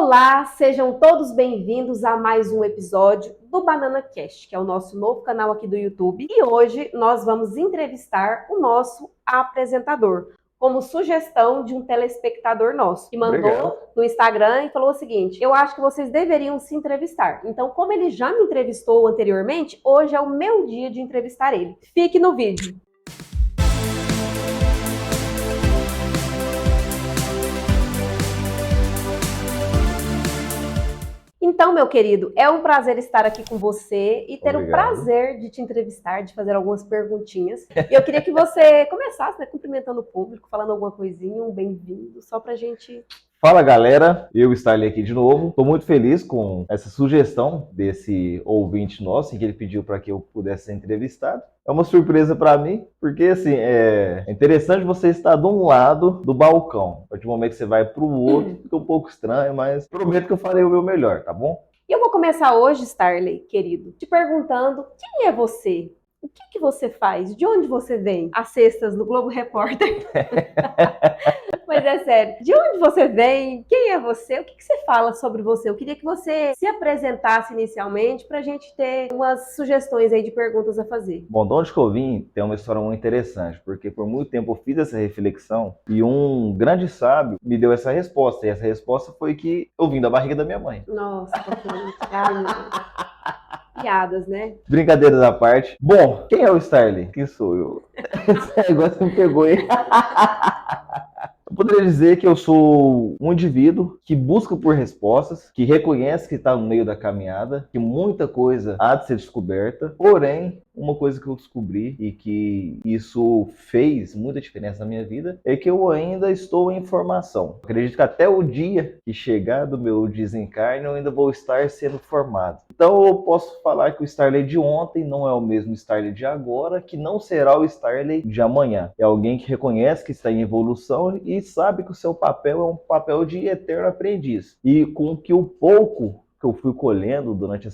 Olá, sejam todos bem-vindos a mais um episódio do Banana Cast, que é o nosso novo canal aqui do YouTube. E hoje nós vamos entrevistar o nosso apresentador, como sugestão de um telespectador nosso, que mandou no Instagram e falou o seguinte: eu acho que vocês deveriam se entrevistar. Então, como ele já me entrevistou anteriormente, hoje é o meu dia de entrevistar ele. Fique no vídeo. Então, meu querido, é um prazer estar aqui com você e ter o prazer de te entrevistar, de fazer algumas perguntinhas. E eu queria que você começasse, né, cumprimentando o público, falando alguma coisinha, um bem-vindo, só pra gente... Fala galera, eu estarei aqui de novo. Estou muito feliz com essa sugestão desse ouvinte nosso, em que ele pediu para que eu pudesse ser entrevistado. É uma surpresa para mim, porque assim, é interessante você estar de um lado do balcão. A partir do momento que você vai para o outro, fica um pouco estranho, mas prometo que eu farei o meu melhor, tá bom? E eu vou começar hoje, Starley, querido, te perguntando: quem é você? O que você faz? De onde você vem? Às sextas no Globo Repórter. Mas é sério, de onde você vem? Quem é você? O que você fala sobre você? Eu queria que você se apresentasse inicialmente para a gente ter umas sugestões aí de perguntas a fazer. Bom, de onde que eu vim tem uma história muito interessante, porque por muito tempo eu fiz essa reflexão e um grande sábio me deu essa resposta, e essa resposta foi que eu vim da barriga da minha mãe. Nossa, ai, meu Deus. Piadas, né? Brincadeiras à parte. Bom, quem é o Starley? Quem sou eu? Esse negócio me pegou aí. Eu poderia dizer que eu sou um indivíduo que busca por respostas, que reconhece que está no meio da caminhada, que muita coisa há de ser descoberta, porém, uma coisa que eu descobri e que isso fez muita diferença na minha vida é que eu ainda estou em formação. Acredito que até o dia que chegar do meu desencarne eu ainda vou estar sendo formado. Então eu posso falar que o Starley de ontem não é o mesmo Starley de agora, que não será o Starley de amanhã. É alguém que reconhece que está em evolução e sabe que o seu papel é um papel de eterno aprendiz. E com que o pouco que eu fui colhendo durante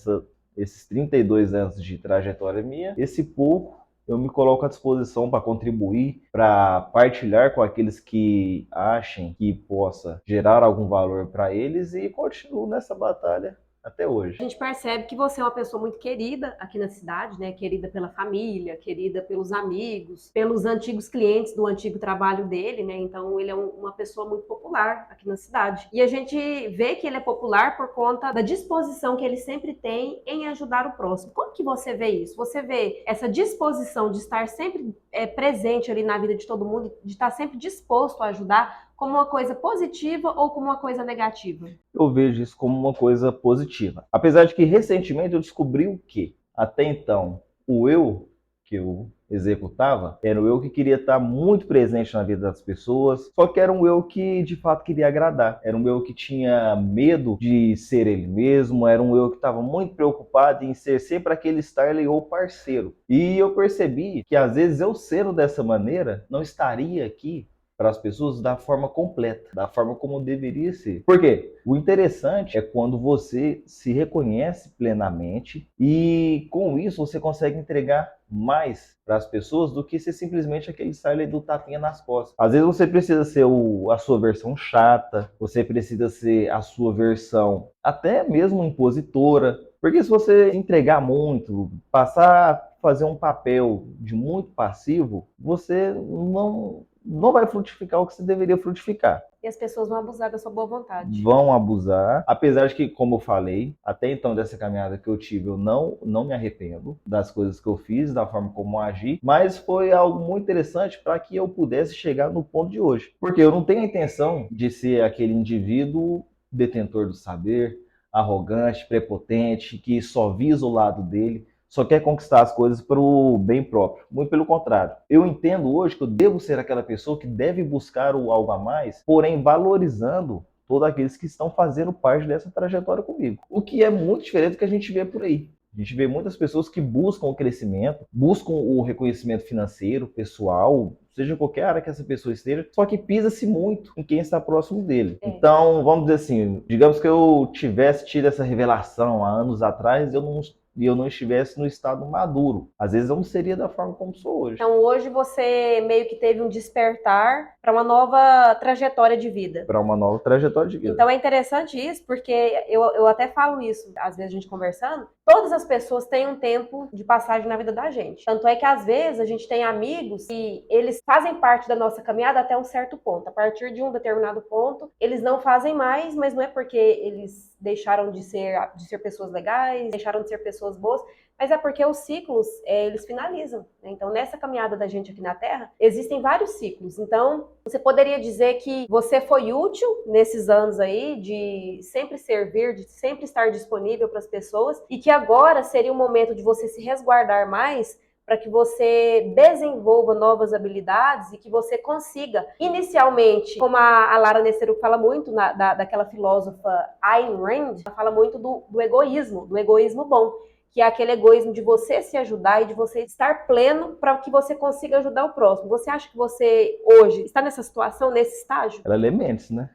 esses 32 anos de trajetória minha, esse pouco eu me coloco à disposição para contribuir, para partilhar com aqueles que achem que possa gerar algum valor para eles e continuo nessa batalha até hoje. A gente percebe que você é uma pessoa muito querida aqui na cidade, né? Querida pela família, querida pelos amigos, pelos antigos clientes do antigo trabalho dele, né? Então ele é uma pessoa muito popular aqui na cidade. E a gente vê que ele é popular por conta da disposição que ele sempre tem em ajudar o próximo. Como que você vê isso? Você vê essa disposição de estar sempre presente ali na vida de todo mundo, de estar sempre disposto a ajudar, como uma coisa positiva ou como uma coisa negativa? Eu vejo isso como uma coisa positiva. Apesar de que recentemente eu descobri o que, até então, o eu que eu executava era o eu que queria estar muito presente na vida das pessoas, só que era um eu que de fato queria agradar. Era um eu que tinha medo de ser ele mesmo, era um eu que estava muito preocupado em ser sempre aquele Starley ou parceiro. E eu percebi que às vezes eu sendo dessa maneira não estaria aqui para as pessoas da forma completa, da forma como deveria ser. Por quê? O interessante é quando você se reconhece plenamente e com isso você consegue entregar mais para as pessoas do que ser simplesmente aquele Starley do tapinha nas costas. Às vezes você precisa ser a sua versão chata, você precisa ser a sua versão até mesmo impositora, porque se você entregar muito, passar a fazer um papel de muito passivo, você não vai frutificar o que você deveria frutificar. E as pessoas vão abusar da sua boa vontade. Vão abusar, apesar de que, como eu falei, até então dessa caminhada que eu tive, eu não me arrependo das coisas que eu fiz, da forma como eu agi, mas foi algo muito interessante para que eu pudesse chegar no ponto de hoje. Porque eu não tenho a intenção de ser aquele indivíduo detentor do saber, arrogante, prepotente, que só visa o lado dele, só quer conquistar as coisas para o bem próprio. Muito pelo contrário. Eu entendo hoje que eu devo ser aquela pessoa que deve buscar o algo a mais, porém valorizando todos aqueles que estão fazendo parte dessa trajetória comigo. O que é muito diferente do que a gente vê por aí. A gente vê muitas pessoas que buscam o crescimento, buscam o reconhecimento financeiro, pessoal, seja qualquer área que essa pessoa esteja, só que pisa-se muito em quem está próximo dele. Então, vamos dizer assim, digamos que eu tivesse tido essa revelação há anos atrás, eu e eu não estivesse no estado maduro. Às vezes eu não seria da forma como sou hoje. Então hoje você meio que teve um despertar para uma nova trajetória de vida. Para uma nova trajetória de vida. Então é interessante isso, porque eu até falo isso, às vezes a gente conversando, todas as pessoas têm um tempo de passagem na vida da gente. Tanto é que às vezes a gente tem amigos que eles fazem parte da nossa caminhada até um certo ponto. A partir de um determinado ponto, eles não fazem mais, mas não é porque eles deixaram de ser pessoas legais, deixaram de ser pessoas boas, mas é porque os ciclos, eles finalizam, né? Então, nessa caminhada da gente aqui na Terra, existem vários ciclos. Então, você poderia dizer que você foi útil nesses anos aí, de sempre servir, de sempre estar disponível para as pessoas, e que agora seria o momento de você se resguardar mais para que você desenvolva novas habilidades e que você consiga, inicialmente, como a Lara Nesseru fala muito, daquela filósofa Ayn Rand, ela fala muito do egoísmo bom, que é aquele egoísmo de você se ajudar e de você estar pleno para que você consiga ajudar o próximo. Você acha que você, hoje, está nessa situação, nesse estágio? Ela lê mentes, né?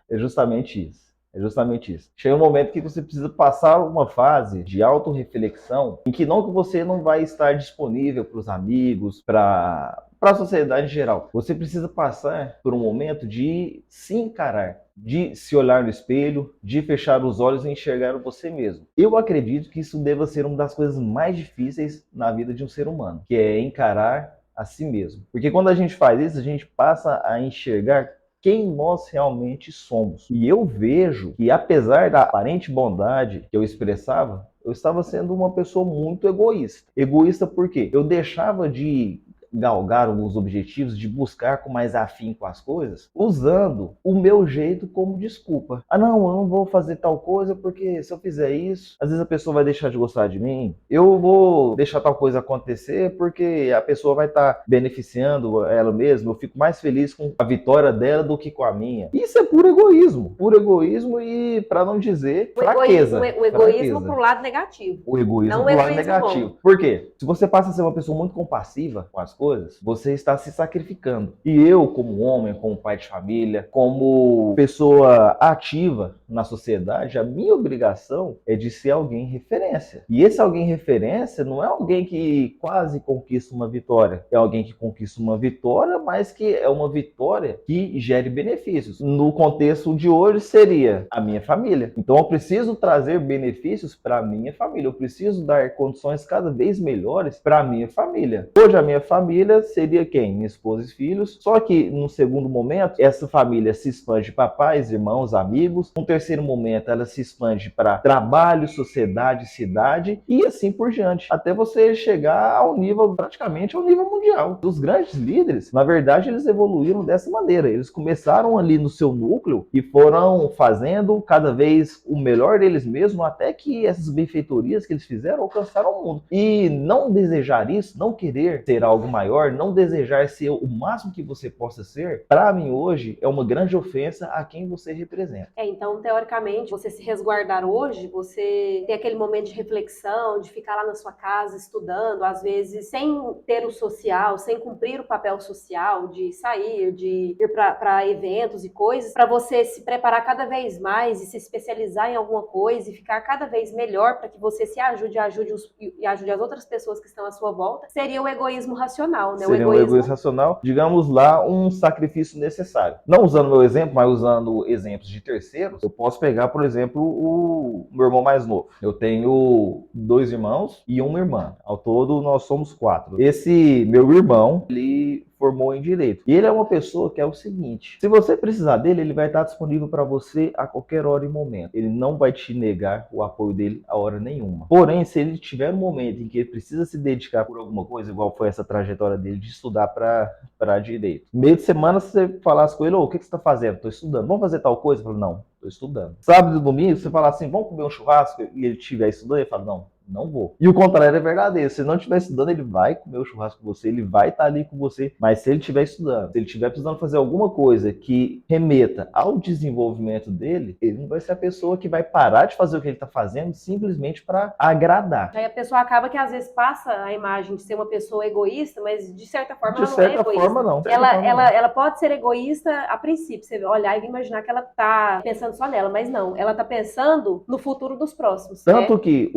É justamente isso. É justamente isso. Chega um momento que você precisa passar uma fase de autorreflexão em que você não vai estar disponível para os amigos, para a sociedade em geral. Você precisa passar por um momento de se encarar, de se olhar no espelho, de fechar os olhos e enxergar você mesmo. Eu acredito que isso deva ser uma das coisas mais difíceis na vida de um ser humano, que é encarar a si mesmo. Porque quando a gente faz isso, a gente passa a enxergar quem nós realmente somos. E eu vejo que, apesar da aparente bondade que eu expressava, eu estava sendo uma pessoa muito egoísta. Egoísta por quê? Eu deixava de galgar os objetivos, de buscar com mais afinco as coisas, usando o meu jeito como desculpa. Ah, não, eu não vou fazer tal coisa porque se eu fizer isso, às vezes a pessoa vai deixar de gostar de mim. Eu vou deixar tal coisa acontecer porque a pessoa vai estar beneficiando ela mesma. Eu fico mais feliz com a vitória dela do que com a minha. Isso é puro egoísmo e, para não dizer, fraqueza. O egoísmo pro lado negativo. O egoísmo pro lado negativo. Bom. Por quê? Se você passa a ser uma pessoa muito compassiva com as coisas, você está se sacrificando. E eu, como homem, como pai de família, como pessoa ativa na sociedade, a minha obrigação é de ser alguém referência. E esse alguém referência não é alguém que quase conquista uma vitória. É alguém que conquista uma vitória, mas que é uma vitória que gere benefícios. No contexto de hoje seria a minha família. Então eu preciso trazer benefícios para a minha família. Eu preciso dar condições cada vez melhores para a minha família. Hoje a minha família seria quem? Minha esposa e filhos. Só que, no segundo momento, essa família se expande para pais, irmãos, amigos. No terceiro momento, ela se expande para trabalho, sociedade, cidade e assim por diante. Até você chegar ao nível, praticamente ao nível mundial. Os grandes líderes, na verdade, eles evoluíram dessa maneira. Eles começaram ali no seu núcleo e foram fazendo cada vez o melhor deles mesmos, até que essas benfeitorias que eles fizeram alcançaram o mundo. E não desejar isso, não querer ser algo maior, não desejar ser o máximo que você possa ser, para mim hoje é uma grande ofensa a quem você representa. Então, teoricamente, você se resguardar hoje, você tem aquele momento de reflexão, de ficar lá na sua casa estudando, às vezes sem ter o social, sem cumprir o papel social, de sair, de ir para eventos e coisas, para você se preparar cada vez mais e se especializar em alguma coisa e ficar cada vez melhor para que você se ajude e ajude as outras pessoas que estão à sua volta, seria o egoísmo racional, né? Seria um egoísmo racional, digamos lá, um sacrifício necessário. Não usando meu exemplo, mas usando exemplos de terceiros, eu posso pegar, por exemplo, o meu irmão mais novo. Eu tenho 2 irmãos e uma irmã. Ao todo, nós somos 4. Esse meu irmão, ele formou em Direito. E ele é uma pessoa que é o seguinte: se você precisar dele, ele vai estar disponível para você a qualquer hora e momento. Ele não vai te negar o apoio dele a hora nenhuma. Porém, se ele tiver um momento em que ele precisa se dedicar por alguma coisa, igual foi essa trajetória dele de estudar para Direito. Meio de semana, se você falasse com ele: o que você está fazendo? Estou estudando. Vamos fazer tal coisa? Eu falo: não, estou estudando. Sábado e domingo, você fala assim: vamos comer um churrasco? E ele estiver estudando, ele fala: não, não vou. E o contrário é verdadeiro. Se não estiver estudando, ele vai comer o churrasco com você, ele vai estar ali com você. Mas se ele estiver estudando, se ele estiver precisando fazer alguma coisa que remeta ao desenvolvimento dele, ele não vai ser a pessoa que vai parar de fazer o que ele está fazendo simplesmente para agradar. Aí a pessoa acaba que às vezes passa a imagem de ser uma pessoa egoísta, mas de certa forma De ela não é certa egoísta. forma, não. Ela pode ser egoísta a princípio, você olhar e imaginar que ela tá pensando só nela, mas não, ela tá pensando no futuro dos próximos. Tanto que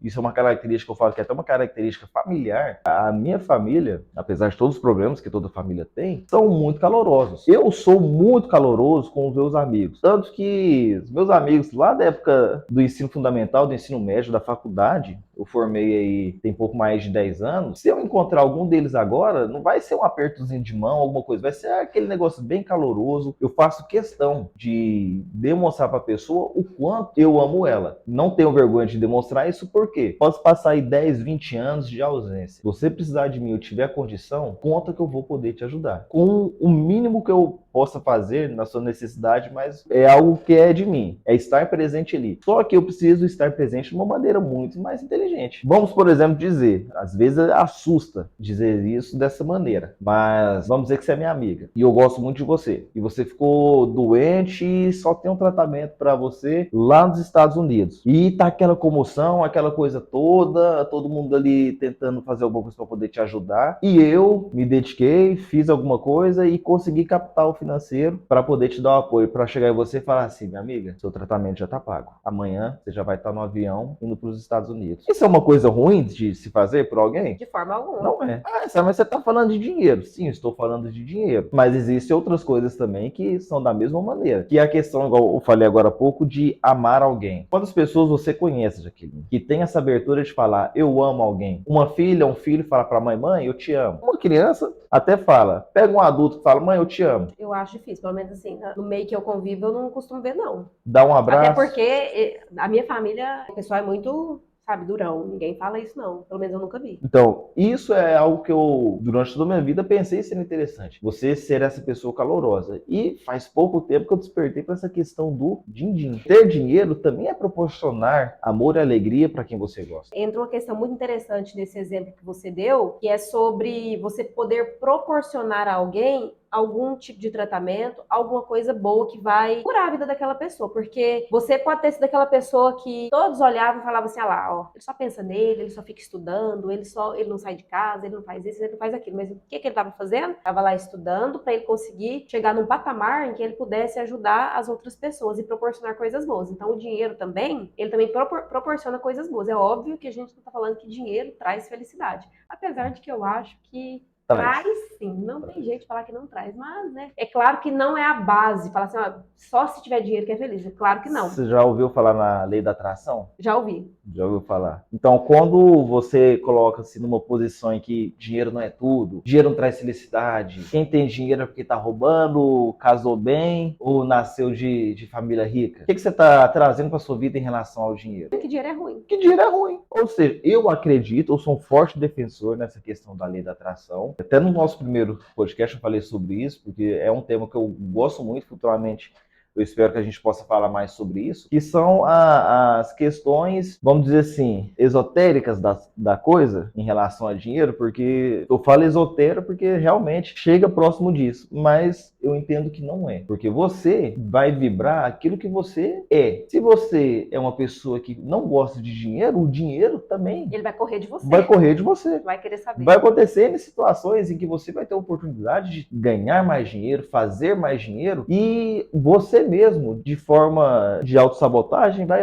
isso é uma característica que eu falo que é até uma característica familiar. A minha família, apesar de todos os problemas que toda família tem, são muito calorosos. Eu sou muito caloroso com os meus amigos. Tanto que os meus amigos lá da época do ensino fundamental, do ensino médio, da faculdade, eu formei aí tem pouco mais de 10 anos. Se eu encontrar algum deles agora, não vai ser um apertozinho de mão, alguma coisa. Vai ser aquele negócio bem caloroso. Eu faço questão de demonstrar para a pessoa o quanto eu amo ela. Não tenho vergonha de demonstrar isso porque posso passar aí 10, 20 anos de ausência. Se você precisar de mim, eu tiver condição, conta que eu vou poder te ajudar. Com o mínimo que eu possa fazer na sua necessidade, mas é algo que é de mim. É estar presente ali. Só que eu preciso estar presente de uma maneira muito mais inteligente. Vamos, por exemplo, dizer, às vezes assusta dizer isso dessa maneira, mas vamos dizer que você é minha amiga e eu gosto muito de você. E você ficou doente e só tem um tratamento para você lá nos Estados Unidos. E tá aquela comoção, aquela coisa toda, todo mundo ali tentando fazer alguma coisa para poder te ajudar. E eu me dediquei, fiz alguma coisa e consegui captar o financeiro para poder te dar o apoio, para chegar em você e falar assim, minha amiga, seu tratamento já tá pago. Amanhã você já vai estar no avião indo para os Estados Unidos. Isso é uma coisa ruim de se fazer por alguém? De forma alguma. Não é. Mas você tá falando de dinheiro. Sim, eu estou falando de dinheiro. Mas existem outras coisas também que são da mesma maneira. Que é a questão, igual eu falei agora há pouco, de amar alguém. Quantas pessoas você conhece, Jaqueline, que tem essa abertura de falar, eu amo alguém? Uma filha, um filho fala pra mãe, mãe, eu te amo. Uma criança até fala. Pega um adulto que fala, mãe, eu te amo. Eu acho difícil, pelo menos assim, no meio que eu convivo, eu não costumo ver, não. Dá um abraço. Até porque a minha família, o pessoal é muito, sabe, durão. Ninguém fala isso, não. Pelo menos eu nunca vi. Então, isso é algo que eu, durante toda a minha vida, pensei ser interessante. Você ser essa pessoa calorosa. E faz pouco tempo que eu despertei para essa questão do din-din. Ter dinheiro também é proporcionar amor e alegria para quem você gosta. Entra uma questão muito interessante nesse exemplo que você deu, que é sobre você poder proporcionar a alguém algum tipo de tratamento, alguma coisa boa que vai curar a vida daquela pessoa, porque você pode ter sido aquela pessoa que todos olhavam e falavam assim, ah lá, ó, ele só pensa nele, ele só fica estudando, ele não sai de casa, ele não faz isso, ele não faz aquilo, mas o que ele estava fazendo? Estava lá estudando para ele conseguir chegar num patamar em que ele pudesse ajudar as outras pessoas e proporcionar coisas boas. Então o dinheiro também, ele também proporciona coisas boas. É óbvio que a gente não está falando que dinheiro traz felicidade, apesar de que eu acho que traz sim, não tem jeito de falar que não traz, mas né, é claro que não é a base, falar assim, ó, só se tiver dinheiro que é feliz, é claro que não. Você já ouviu falar na lei da atração? Já ouvi. Já ouviu falar? Então, quando você coloca-se numa posição em que dinheiro não é tudo, dinheiro não traz felicidade, quem tem dinheiro é porque tá roubando, casou bem ou nasceu de família rica, o que você está trazendo para sua vida em relação ao dinheiro? Que dinheiro é ruim. Que dinheiro é ruim. Ou seja, eu acredito, eu sou um forte defensor nessa questão da lei da atração. Até no nosso primeiro podcast eu falei sobre isso, porque é um tema que eu gosto muito, futuramente eu espero que a gente possa falar mais sobre isso, que são as questões, vamos dizer assim, esotéricas da coisa em relação a dinheiro, porque eu falo esotérico porque realmente chega próximo disso, mas eu entendo que não é, porque você vai vibrar aquilo que você é. Se você é uma pessoa que não gosta de dinheiro, o dinheiro também ele vai correr de você. Vai correr de você. Vai querer saber. Vai acontecer em situações em que você vai ter a oportunidade de ganhar mais dinheiro, fazer mais dinheiro, e você mesmo, de forma de autossabotagem, vai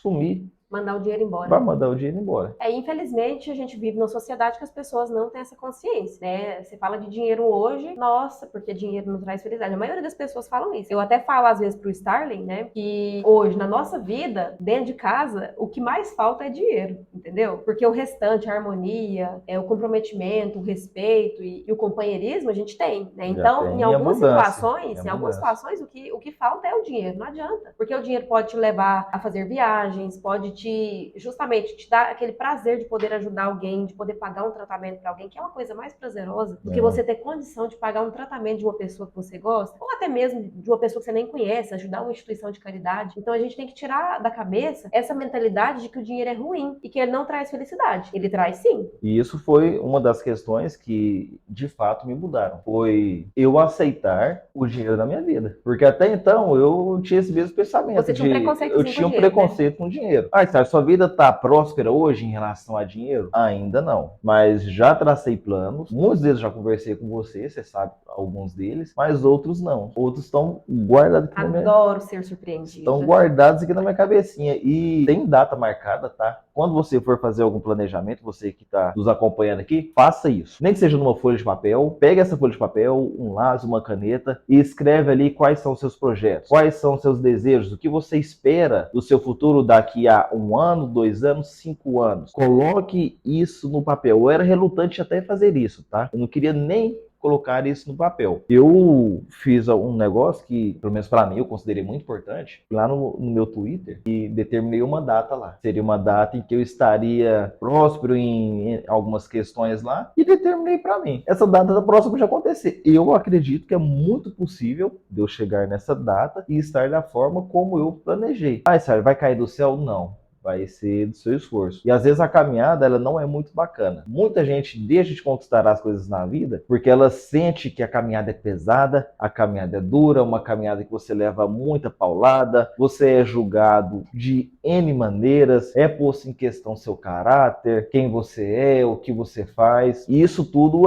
sumir. Mandar o dinheiro embora. Vai mandar o dinheiro embora. Infelizmente, a gente vive numa sociedade que as pessoas não têm essa consciência, né? Você fala de dinheiro hoje, nossa, porque dinheiro não traz felicidade. A maioria das pessoas falam isso. Eu até falo, às vezes, pro Starling, né? Que hoje, na nossa vida, dentro de casa, o que mais falta é dinheiro, entendeu? Porque o restante, a harmonia, o comprometimento, o respeito e o companheirismo, a gente tem, né? Então, em algumas situações, o que falta é o dinheiro. Não adianta. Porque o dinheiro pode te levar a fazer viagens, pode te de justamente te dar aquele prazer de poder ajudar alguém, de poder pagar um tratamento para alguém, que é uma coisa mais prazerosa do que você ter condição de pagar um tratamento de uma pessoa que você gosta, ou até mesmo de uma pessoa que você nem conhece, ajudar uma instituição de caridade. Então a gente tem que tirar da cabeça essa mentalidade de que o dinheiro é ruim e que ele não traz felicidade. Ele traz sim. E isso foi uma das questões que, de fato, me mudaram. Foi eu aceitar o dinheiro na minha vida. Porque até então eu tinha esse mesmo pensamento. Você tinha um preconceitozinho eu com tinha um dinheiro, preconceito com dinheiro. Ah, sabe, sua vida tá próspera hoje em relação a dinheiro? Ainda não. Mas já tracei planos. Muitos deles já conversei com você sabe alguns deles, mas outros não. Outros estão guardados aqui na minha... Adoro ser surpreendida. Estão guardados aqui na minha cabecinha. E tem data marcada, tá? Quando você for fazer algum planejamento, você que está nos acompanhando aqui, faça isso. Nem que seja numa folha de papel, pegue essa folha de papel, um lápis, uma caneta e escreve ali quais são os seus projetos, quais são os seus desejos, o que você espera do seu futuro daqui a 1 ano, 2 anos, 5 anos. Coloque isso no papel. Eu era relutante até fazer isso, tá? Eu não queria nem colocar isso no papel. Eu fiz um negócio que, pelo menos para mim, eu considerei muito importante, lá no meu Twitter, e determinei uma data lá. Seria uma data em que eu estaria próspero em algumas questões lá, e determinei para mim. Essa data da próxima já acontecer. Eu acredito que é muito possível de eu chegar nessa data e estar da forma como eu planejei. Ah, sério, vai cair do céu? Não. Vai ser do seu esforço. E às vezes a caminhada ela não é muito bacana. Muita gente deixa de conquistar as coisas na vida porque ela sente que a caminhada é pesada, a caminhada é dura, uma caminhada que você leva muita paulada, você é julgado de N maneiras, é posto em questão seu caráter, quem você é, o que você faz. E isso tudo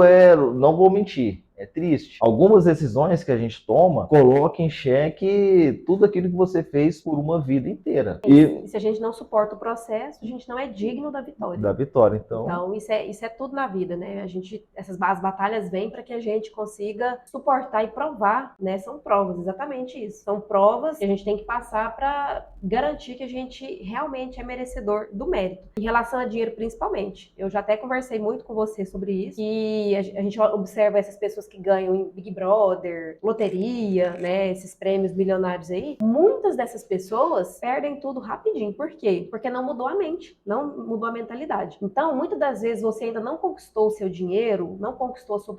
não vou mentir, é triste. Algumas decisões que a gente toma colocam em xeque tudo aquilo que você fez por uma vida inteira. E se a gente não suporta o processo, a gente não é digno da vitória. Da vitória, então. Então, isso é tudo na vida, né? Essas batalhas vêm para que a gente consiga suportar e provar, né? São provas, exatamente isso. São provas que a gente tem que passar para garantir que a gente realmente é merecedor do mérito. Em relação a dinheiro, principalmente. Eu já até conversei muito com você sobre isso. E a gente observa essas pessoas que ganham em Big Brother, loteria, né, esses prêmios milionários aí, muitas dessas pessoas perdem tudo rapidinho. Por quê? Porque não mudou a mente, não mudou a mentalidade. Então, muitas das vezes você ainda não conquistou o seu dinheiro, não conquistou a sua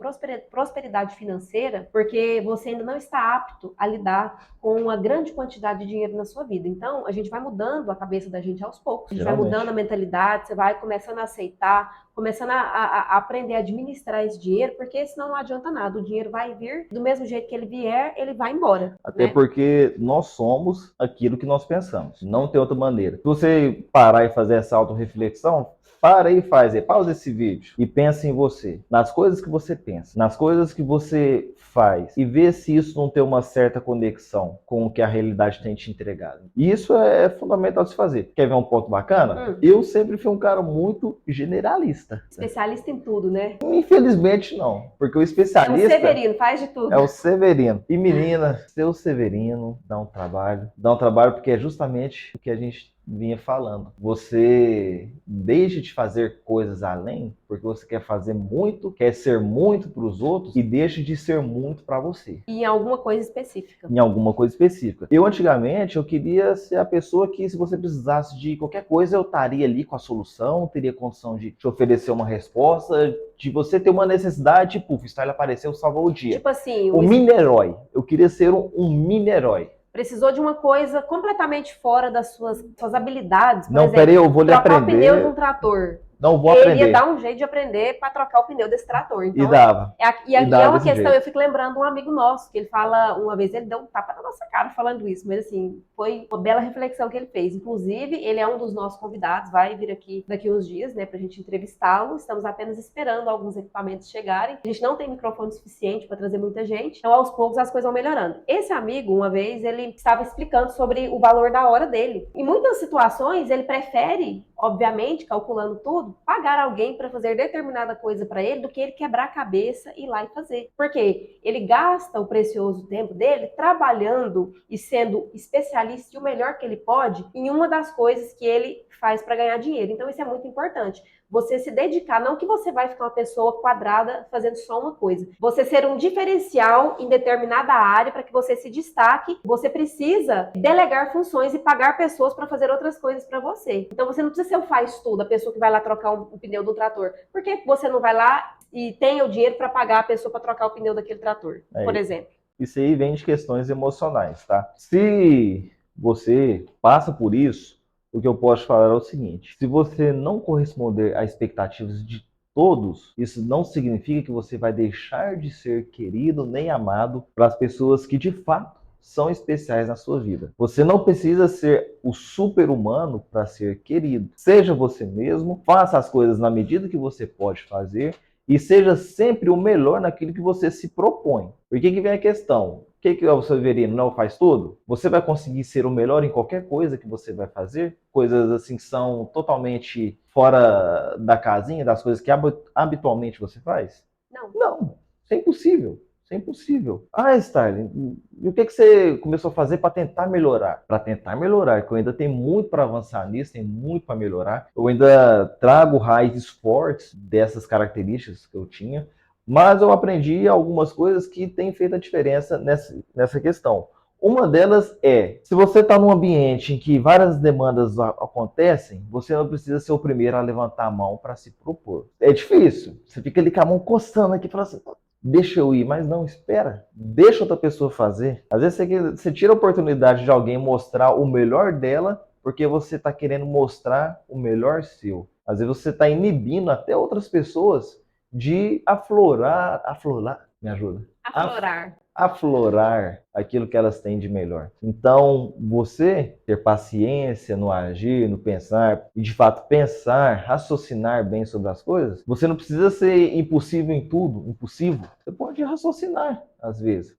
prosperidade financeira, porque você ainda não está apto a lidar com uma grande quantidade de dinheiro na sua vida. Então, a gente vai mudando a cabeça da gente aos poucos. A gente vai mudando a mentalidade, você vai começando a aceitar, começando a aprender a administrar esse dinheiro, porque senão não adianta nada. O dinheiro vai vir, do mesmo jeito que ele vier, ele vai embora. Até porque nós somos aquilo que nós pensamos. Não tem outra maneira. Se você parar e fazer essa autorreflexão, para e pausa esse vídeo e pensa em você, nas coisas que você pensa, nas coisas que você faz e vê se isso não tem uma certa conexão com o que a realidade tem te entregado. E isso é fundamental de se fazer. Quer ver um ponto bacana? Eu sempre fui um cara muito generalista. Especialista em tudo, né? Infelizmente não, porque o especialista... É o Severino, faz de tudo. É o Severino. E menina, seu Severino dá um trabalho porque é justamente o que a gente vinha falando. Você deixa de fazer coisas além porque você quer fazer muito, quer ser muito para os outros e deixa de ser muito para você. E em alguma coisa específica. Em alguma coisa específica. Eu antigamente eu queria ser a pessoa que se você precisasse de qualquer coisa eu estaria ali com a solução, teria condição de te oferecer uma resposta, de você ter uma necessidade, tipo, o Style apareceu, salvou o dia. Tipo assim, o mini-herói. Eu queria ser um mini-herói. Precisou de uma coisa completamente fora das suas habilidades. Por não, exemplo, peraí, eu vou lhe aprender. Trocar o pneu de um trator. Não vou aprender. Ele ia dar um jeito de aprender para trocar o pneu desse trator. Então, e dava. E aqui é uma questão, jeito. Eu fico lembrando um amigo nosso, que ele fala, uma vez ele deu um tapa na nossa cara falando isso, mas assim, foi uma bela reflexão que ele fez. Inclusive, ele é um dos nossos convidados, vai vir aqui daqui uns dias, né, pra gente entrevistá-lo. Estamos apenas esperando alguns equipamentos chegarem. A gente não tem microfone suficiente para trazer muita gente, então aos poucos as coisas vão melhorando. Esse amigo, uma vez, ele estava explicando sobre o valor da hora dele. Em muitas situações, ele prefere, obviamente, calculando tudo, pagar alguém para fazer determinada coisa para ele do que ele quebrar a cabeça e ir lá e fazer. Porque ele gasta o precioso tempo dele trabalhando e sendo especialista e o melhor que ele pode em uma das coisas que ele faz para ganhar dinheiro. Então isso é muito importante. você se dedicar, não que você vai ficar uma pessoa quadrada fazendo só uma coisa. Você ser um diferencial em determinada área para que você se destaque, você precisa delegar funções e pagar pessoas para fazer outras coisas para você. Então você não precisa ser o faz tudo, a pessoa que vai lá trocar um pneu do trator. Por que você não vai lá e tem o dinheiro para pagar a pessoa para trocar o pneu daquele trator, por exemplo? Isso aí vem de questões emocionais, tá? Se você passa por isso, o que eu posso falar é o seguinte: se você não corresponder às expectativas de todos, isso não significa que você vai deixar de ser querido nem amado para as pessoas que de fato são especiais na sua vida. Você não precisa ser o super-humano para ser querido. Seja você mesmo, faça as coisas na medida que você pode fazer e seja sempre o melhor naquilo que você se propõe. Por que vem a questão? O que o Severino não faz tudo? Você vai conseguir ser o melhor em qualquer coisa que você vai fazer? Coisas assim que são totalmente fora da casinha, das coisas que habitualmente você faz? Não. Não, isso é impossível. Isso é impossível. Ah, Starling, e o que você começou a fazer para tentar melhorar? Para tentar melhorar, que eu ainda tenho muito para avançar nisso, tem muito para melhorar. Eu ainda trago raízes fortes dessas características que eu tinha, mas eu aprendi algumas coisas que têm feito a diferença nessa questão. Uma delas é, se você está num ambiente em que várias demandas acontecem, você não precisa ser o primeiro a levantar a mão para se propor. É difícil. Você fica ali com a mão coçando aqui e fala assim, deixa eu ir, mas não, espera. Deixa outra pessoa fazer. Às vezes você tira a oportunidade de alguém mostrar o melhor dela porque você está querendo mostrar o melhor seu. Às vezes você está inibindo até outras pessoas de aflorar, me ajuda? Aflorar aquilo que elas têm de melhor. Então, você ter paciência no agir, no pensar, e de fato pensar, raciocinar bem sobre as coisas, você não precisa ser impossível em tudo, impossível. Você pode raciocinar, às vezes.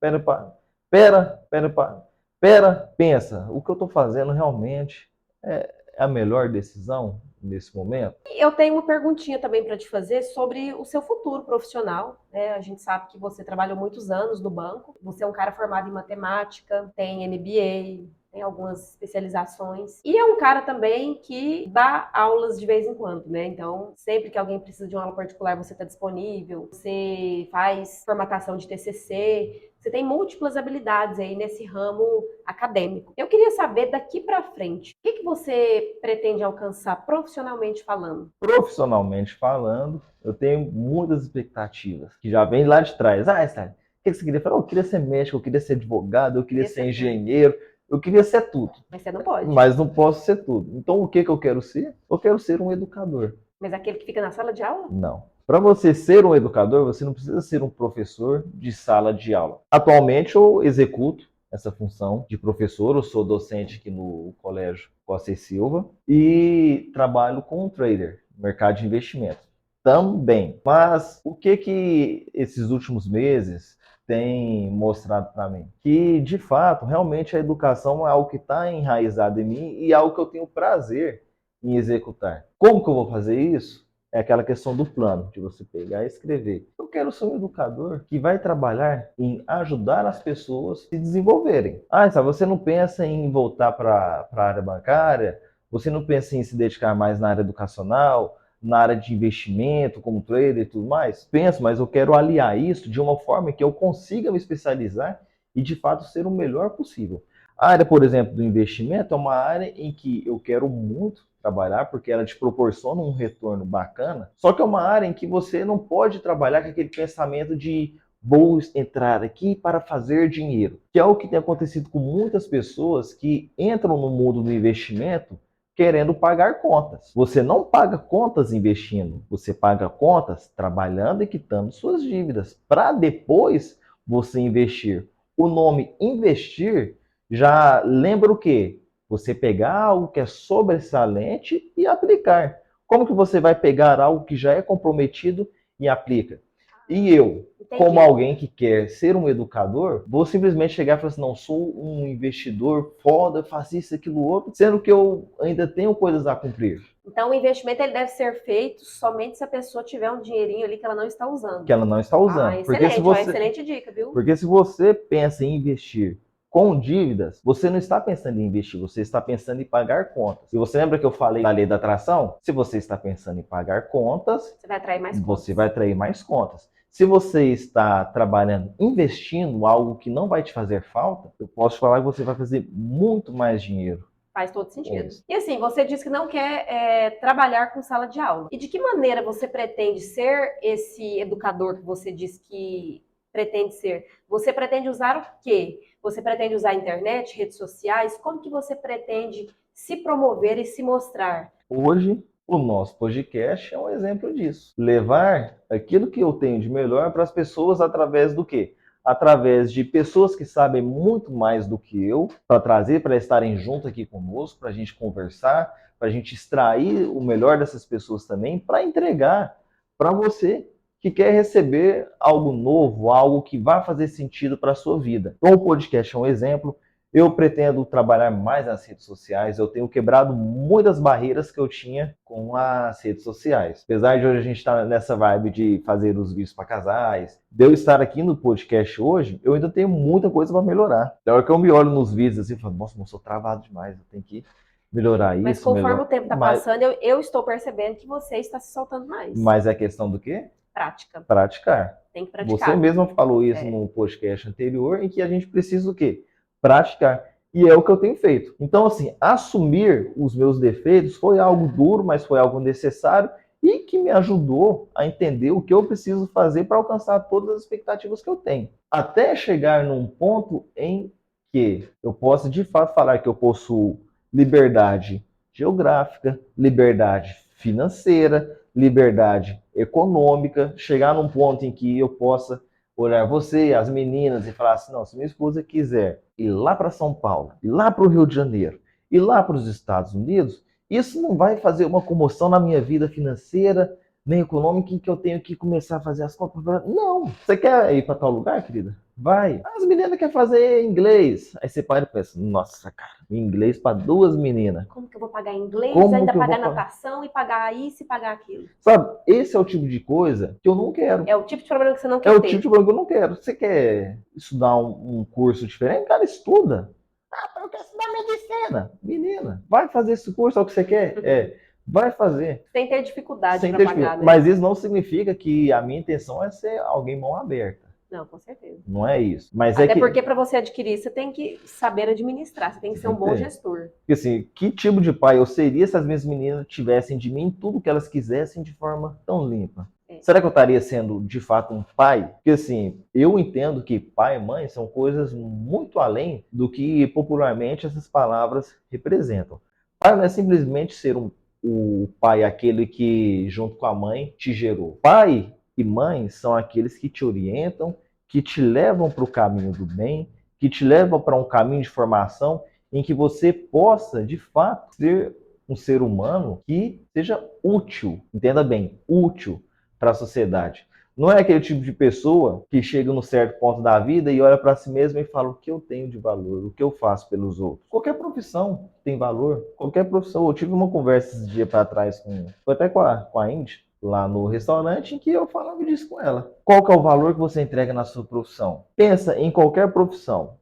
Pensa, o que eu estou fazendo realmente é a melhor decisão nesse momento? Eu tenho uma perguntinha também para te fazer sobre o seu futuro profissional, né? A gente sabe que você trabalhou muitos anos no banco, você é um cara formado em matemática, tem MBA, tem algumas especializações. E é um cara também que dá aulas de vez em quando, né? Então, sempre que alguém precisa de uma aula particular, você está disponível. Você faz formatação de TCC. Você tem múltiplas habilidades aí nesse ramo acadêmico. Eu queria saber daqui para frente, o que você pretende alcançar profissionalmente falando? Profissionalmente falando, eu tenho muitas expectativas que já vêm lá de trás. Ah, Stein, o que você queria? Eu falei, eu queria ser médico, eu queria ser advogado, eu queria ser engenheiro, eu queria ser tudo. Mas você não pode. Mas não posso ser tudo. Então o que eu quero ser? Eu quero ser um educador. Mas aquele que fica na sala de aula? Não. Para você ser um educador, você não precisa ser um professor de sala de aula. Atualmente eu executo essa função de professor, eu sou docente aqui no Colégio Costa e Silva e trabalho com um trader, mercado de investimentos. Também. Mas o que esses últimos meses tem mostrado para mim? Que, de fato, realmente a educação é algo que está enraizado em mim e é algo que eu tenho prazer em executar. Como que eu vou fazer isso? É aquela questão do plano, de você pegar e escrever. Eu quero ser um educador que vai trabalhar em ajudar as pessoas a se desenvolverem. Ah, sabe, você não pensa em voltar para a área bancária? Você não pensa em se dedicar mais na área educacional, na área de investimento, como trader e tudo mais? Penso, mas eu quero aliar isso de uma forma que eu consiga me especializar e, de fato, ser o melhor possível. A área, por exemplo, do investimento é uma área em que eu quero muito trabalhar, porque ela te proporciona um retorno bacana, só que é uma área em que você não pode trabalhar com aquele pensamento de vou entrar aqui para fazer dinheiro, que é o que tem acontecido com muitas pessoas que entram no mundo do investimento querendo pagar contas. Você não paga contas investindo, você paga contas trabalhando e quitando suas dívidas, para depois você investir. O nome investir já lembra o quê? Você pegar algo que é sobressalente e aplicar. Como que você vai pegar algo que já é comprometido e aplica? E eu, como alguém que quer ser um educador, vou simplesmente chegar e falar assim, não, sou um investidor foda, faço isso, aquilo, outro, sendo que eu ainda tenho coisas a cumprir. Então, o investimento ele deve ser feito somente se a pessoa tiver um dinheirinho ali que ela não está usando. Que ela não está usando. Excelente, excelente dica, viu? Porque se você pensa em investir Com dívidas, você não está pensando em investir, você está pensando em pagar contas. E você lembra que eu falei da lei da atração? Se você está pensando em pagar contas, Você vai atrair mais contas. você vai atrair mais contas. Se você está trabalhando, investindo algo que não vai te fazer falta, eu posso falar que você vai fazer muito mais dinheiro. Faz todo sentido. E assim, você disse que não quer trabalhar com sala de aula. E de que maneira você pretende ser esse educador que você diz que pretende ser? Você pretende usar o quê? Você pretende usar a internet, redes sociais? Como que você pretende se promover e se mostrar? Hoje, o nosso podcast é um exemplo disso. Levar aquilo que eu tenho de melhor para as pessoas através do quê? Através de pessoas que sabem muito mais do que eu, para trazer, para estarem junto aqui conosco, para a gente conversar, para a gente extrair o melhor dessas pessoas também, para entregar para você que quer receber algo novo, algo que vai fazer sentido para a sua vida. Então, o podcast é um exemplo. Eu pretendo trabalhar mais nas redes sociais. Eu tenho quebrado muitas barreiras que eu tinha com as redes sociais. Apesar de hoje a gente estar nessa vibe de fazer os vídeos para casais, de eu estar aqui no podcast hoje, eu ainda tenho muita coisa para melhorar. Da hora que eu me olho nos vídeos assim, eu falo, nossa, eu sou travado demais, eu tenho que melhorar isso. Mas conforme melhorar. o tempo está passando, eu estou percebendo que você está se soltando mais. Mas é questão do quê? Prática. Praticar. Tem que praticar. Você mesmo falou isso no podcast anterior, em que a gente precisa o quê? Praticar. E é o que eu tenho feito. Então, assim, assumir os meus defeitos foi algo duro, mas foi algo necessário e que me ajudou a entender o que eu preciso fazer para alcançar todas as expectativas que eu tenho. Até chegar num ponto em que eu possa, de fato, falar que eu possuo liberdade geográfica, liberdade financeira, liberdade econômica, chegar num ponto em que eu possa olhar você, as meninas, e falar assim, não, se minha esposa quiser ir lá para São Paulo, ir lá para o Rio de Janeiro, ir lá para os Estados Unidos, isso não vai fazer uma comoção na minha vida financeira, nem econômica, em que eu tenho que começar a fazer as contas. Não, você quer ir para tal lugar, querida? Vai. As meninas querem fazer inglês. Aí você para e pensa, nossa, cara, inglês para 2 meninas. Como que eu vou pagar inglês, Como ainda que eu pagar vou natação e pagar isso e pagar aquilo? Sabe, esse é o tipo de coisa que eu não quero. É o tipo de problema que você não quer É o ter. tipo de problema que eu não quero. Você quer estudar um curso diferente? Cara, estuda. Ah, eu quero estudar medicina. Menina, vai fazer esse curso, é o que você quer? Vai fazer. Sem ter dificuldade Sem para ter pagar, dificuldade. né? Mas isso não significa que a minha intenção é ser alguém mão aberta. Não, com certeza. Não é isso. Mas Até é que, porque para você adquirir, você tem que saber administrar, você tem que ser um bom gestor. Porque assim, que tipo de pai eu seria se as minhas meninas tivessem de mim tudo que elas quisessem de forma tão limpa? Será que eu estaria sendo, de fato, um pai? Porque, assim, eu entendo que pai e mãe são coisas muito além do que popularmente essas palavras representam. Pai não é simplesmente ser o pai, aquele que, junto com a mãe, te gerou. Pai e mãe são aqueles que te orientam, que te levam para o caminho do bem, que te levam para um caminho de formação em que você possa, de fato, ser um ser humano que seja útil, entenda bem, útil para a sociedade. Não é aquele tipo de pessoa que chega num certo ponto da vida e olha para si mesmo e fala o que eu tenho de valor, o que eu faço pelos outros. Qualquer profissão tem valor, qualquer profissão. Eu tive uma conversa esse dia para trás foi até com a Indy, lá no restaurante, em que eu falava disso com ela. Qual que é o valor que você entrega na sua profissão? Pensa em qualquer profissão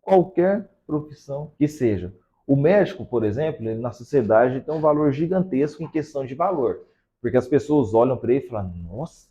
que seja. O médico, por exemplo, ele, na sociedade tem um valor gigantesco em questão de valor. Porque as pessoas olham para ele e falam, nossa,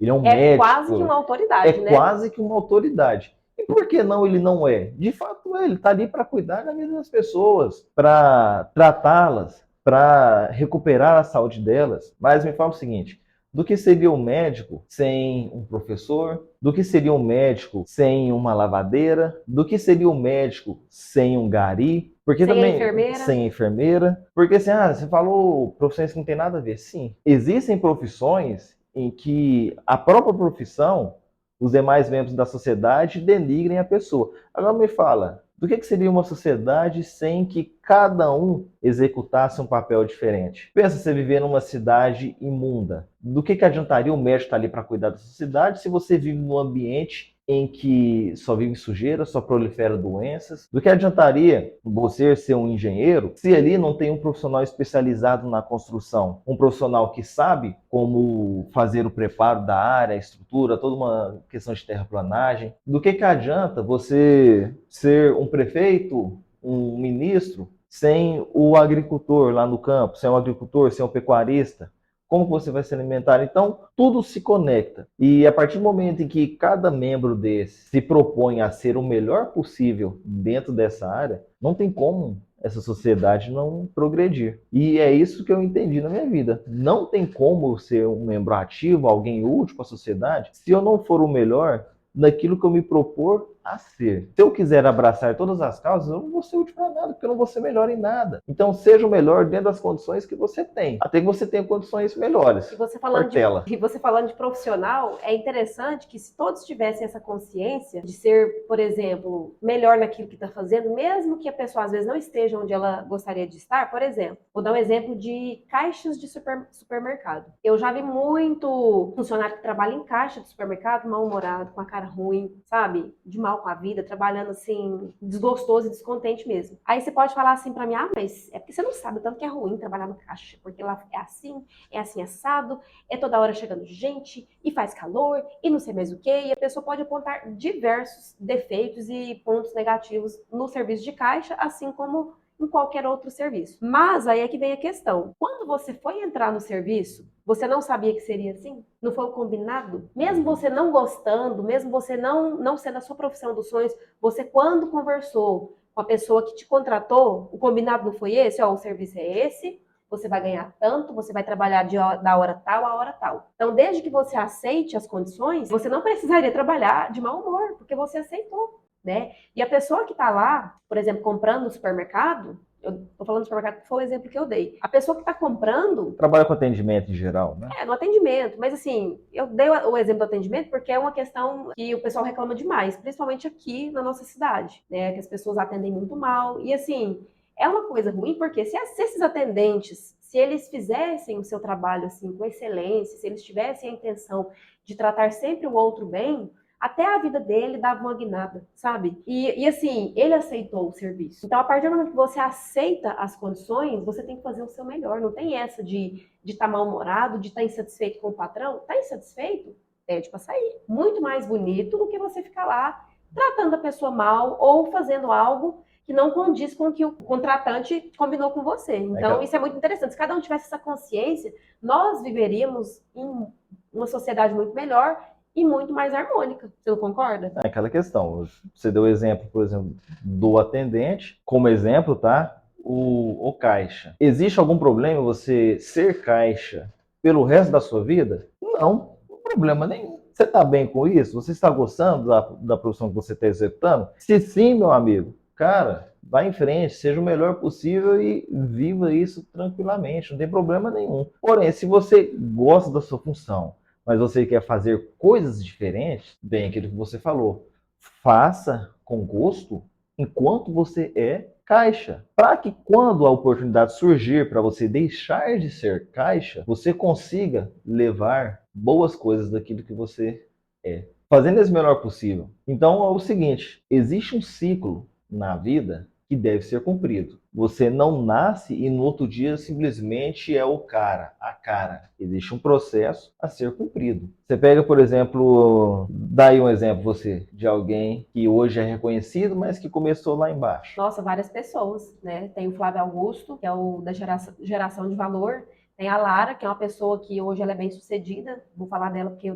ele é um médico. É quase que uma autoridade, né? É quase que uma autoridade. E por que não ele não é? De fato, ele está ali para cuidar da vida das pessoas, para tratá-las, para recuperar a saúde delas. Mas me fala o seguinte, do que seria um médico sem um professor? Do que seria um médico sem uma lavadeira? Do que seria um médico sem um gari? Porque sem também, a enfermeira? Sem a enfermeira. Porque assim, você falou profissões que não tem nada a ver. Sim, existem profissões em que a própria profissão, os demais membros da sociedade denigrem a pessoa. Agora me fala, do que seria uma sociedade sem que cada um executasse um papel diferente? Pensa você viver numa cidade imunda. Do que adiantaria o médico estar ali para cuidar da sua cidade se você vive num ambiente em que só vive sujeira, só prolifera doenças. Do que adiantaria você ser um engenheiro se ali não tem um profissional especializado na construção, um profissional que sabe como fazer o preparo da área, a estrutura, toda uma questão de terraplanagem? Do que adianta você ser um prefeito, um ministro, sem o agricultor lá no campo, sem o agricultor, sem o pecuarista? Como você vai se alimentar? Então, tudo se conecta. E a partir do momento em que cada membro desse se propõe a ser o melhor possível dentro dessa área, não tem como essa sociedade não progredir. E é isso que eu entendi na minha vida. Não tem como eu ser um membro ativo, alguém útil para a sociedade, se eu não for o melhor naquilo que eu me propor a ser. Se eu quiser abraçar todas as causas, eu não vou ser útil para nada, porque eu não vou ser melhor em nada. Então, seja o melhor dentro das condições que você tem, até que você tenha condições melhores. E você falando de profissional, é interessante que se todos tivessem essa consciência de ser, por exemplo, melhor naquilo que está fazendo, mesmo que a pessoa às vezes não esteja onde ela gostaria de estar, por exemplo, vou dar um exemplo de caixas de supermercado. Eu já vi muito funcionário que trabalha em caixa de supermercado mal-humorado, com a cara ruim, sabe? De mal com a vida, trabalhando assim, desgostoso e descontente mesmo. Aí você pode falar assim pra mim, ah, mas é porque você não sabe o tanto que é ruim trabalhar no caixa, porque lá é assim assado, é toda hora chegando gente, e faz calor, e não sei mais o que, e a pessoa pode apontar diversos defeitos e pontos negativos no serviço de caixa, assim como em qualquer outro serviço. Mas aí é que vem a questão. Quando você foi entrar no serviço, você não sabia que seria assim? Não foi o combinado? Mesmo você não gostando, mesmo você não sendo a sua profissão dos sonhos, você quando conversou com a pessoa que te contratou, o combinado não foi esse? Ó, o serviço é esse, você vai ganhar tanto, você vai trabalhar da hora tal a hora tal. Então, desde que você aceite as condições, você não precisaria trabalhar de mau humor, porque você aceitou, né? E a pessoa que está lá, por exemplo, comprando no supermercado, eu tô falando do supermercado porque foi o exemplo que eu dei. A pessoa que está comprando Trabalha com atendimento em geral, né? no atendimento, mas assim, eu dei o exemplo do atendimento porque é uma questão que o pessoal reclama demais, principalmente aqui na nossa cidade, né? Que as pessoas atendem muito mal. E assim, é uma coisa ruim porque se esses atendentes, se eles fizessem o seu trabalho assim com excelência, se eles tivessem a intenção de tratar sempre o outro bem, até a vida dele dava uma guinada, sabe? E assim, ele aceitou o serviço. Então, a partir do momento que você aceita as condições, você tem que fazer o seu melhor. Não tem essa de estar mal-humorado, de estar insatisfeito com o patrão. Tá insatisfeito? Pede para sair. Muito mais bonito do que você ficar lá tratando a pessoa mal ou fazendo algo que não condiz com o que o contratante combinou com você. Então, isso é muito interessante. Se cada um tivesse essa consciência, nós viveríamos em uma sociedade muito melhor e muito mais harmônica. Você não concorda? É aquela questão. Você deu o exemplo, por exemplo, do atendente, como exemplo, tá? O caixa. Existe algum problema você ser caixa pelo resto da sua vida? Não, problema nenhum. Você está bem com isso? Você está gostando da profissão que você está executando? Se sim, meu amigo, cara, vá em frente, seja o melhor possível e viva isso tranquilamente, não tem problema nenhum. Porém, se você gosta da sua função, mas você quer fazer coisas diferentes, bem aquilo que você falou, faça com gosto enquanto você é caixa. Para que quando a oportunidade surgir para você deixar de ser caixa, você consiga levar boas coisas daquilo que você é. Fazendo esse melhor possível. Então é o seguinte, existe um ciclo na vida que deve ser cumprido. Você não nasce e no outro dia simplesmente é o cara, a cara. Existe um processo a ser cumprido. Você pega, por exemplo, dá aí um exemplo você, de alguém que hoje é reconhecido, mas que começou lá embaixo. Nossa, várias pessoas, né? Tem o Flávio Augusto, que é o da geração de valor. Tem a Lara, que é uma pessoa que hoje ela é bem sucedida. Vou falar dela porque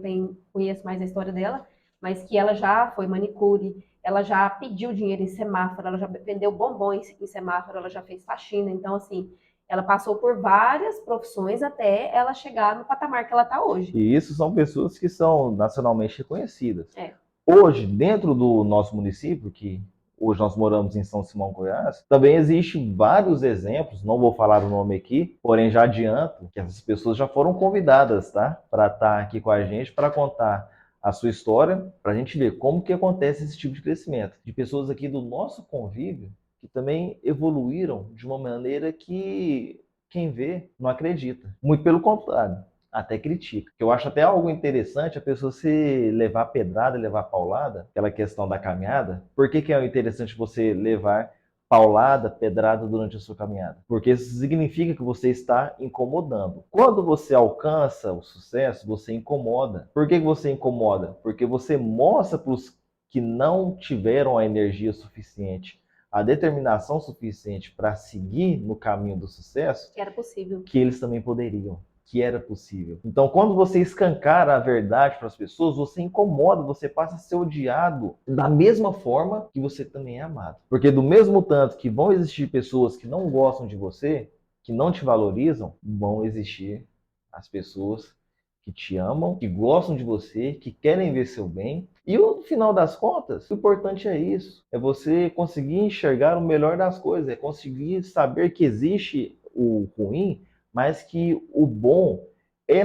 conheço mais a história dela, mas que ela já foi manicure, ela já pediu dinheiro em semáforo, ela já vendeu bombons em semáforo, ela já fez faxina. Então, assim, ela passou por várias profissões até ela chegar no patamar que ela está hoje. E isso são pessoas que são nacionalmente reconhecidas. É. Hoje, dentro do nosso município, que hoje nós moramos em São Simão, Goiás, também existe vários exemplos, não vou falar o nome aqui, porém já adianto que essas pessoas já foram convidadas, tá? Para estar aqui com a gente, para contar a sua história, para a gente ver como que acontece esse tipo de crescimento. De pessoas aqui do nosso convívio, que também evoluíram de uma maneira que quem vê não acredita. Muito pelo contrário. até critica. Eu acho até algo interessante a pessoa se levar pedrada, levar paulada, aquela questão da caminhada. Por que é interessante você levar paulada, pedrada durante a sua caminhada? Porque isso significa que você está incomodando. Quando você alcança o sucesso, você incomoda. Por que você incomoda? Porque você mostra para os que não tiveram a energia suficiente, a determinação suficiente para seguir no caminho do sucesso, Que era possível. que eles também poderiam, que era possível. Então, quando você escancara a verdade para as pessoas, você incomoda, você passa a ser odiado da mesma forma que você também é amado. Porque do mesmo tanto que vão existir pessoas que não gostam de você, que não te valorizam, vão existir as pessoas que te amam, que gostam de você, que querem ver seu bem. E no final das contas, o importante é isso, é você conseguir enxergar o melhor das coisas, é conseguir saber que existe o ruim, mas que o bom é